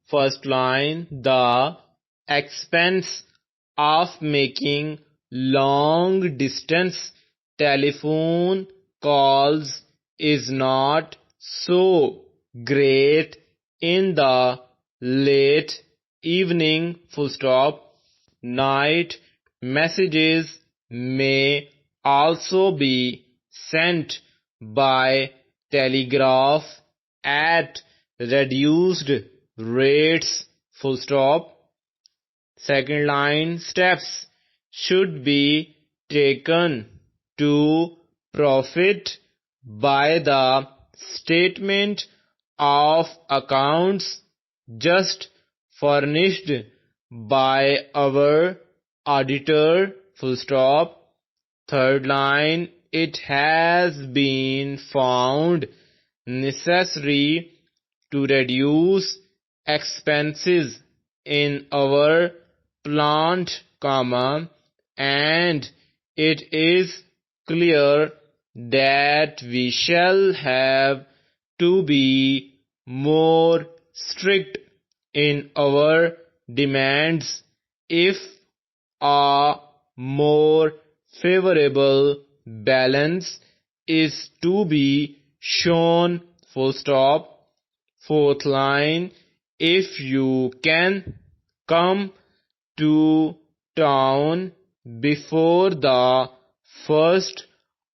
First line, the expense of making long distance telephone calls is not so great in the late evening. Full stop. Night messages may also be sent by telegraph at reduced rates. Full stop. Second line, steps should be taken to profit by the statement of accounts just furnished by our auditor. Full stop. Third line, it has been found necessary to reduce expenses in our plant, and it is clear that we shall have to be more strict in our demands if a more favorable balance is to be shown. Full stop. Fourth line, if you can come to town before the first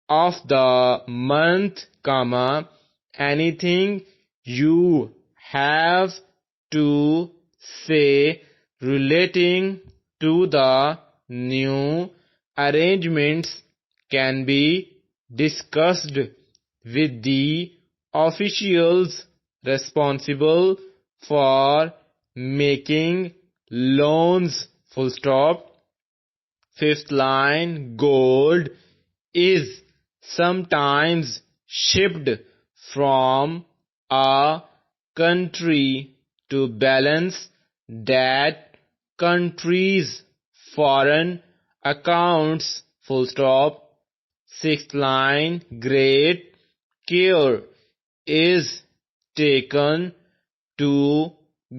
of the month, anything you have to say relating to the new arrangements can be discussed with the officials responsible for making loans. Full stop. Fifth line, gold is sometimes shipped from a country to balance that country's foreign accounts. Full stop. Sixth line, great care is taken to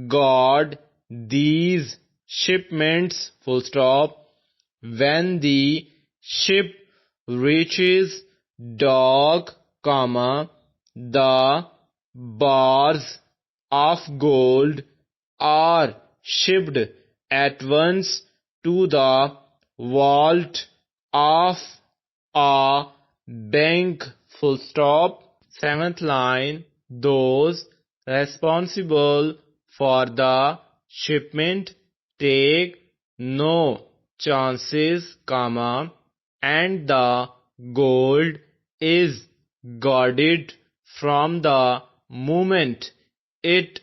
guard these shipments. Full stop. When the ship reaches dock, the bars of gold are shipped at once to the vault of a bank. Full stop. Seventh line, those responsible for the shipment take no chances, and the gold is guarded from the moment it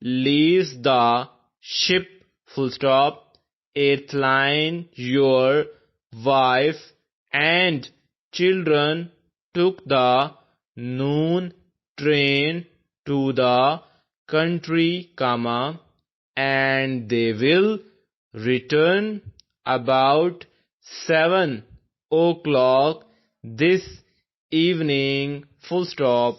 leaves the ship. Full stop. Eighth line, your wife and children took the noon train to the country, and they will return about 7 o'clock this evening. Full stop.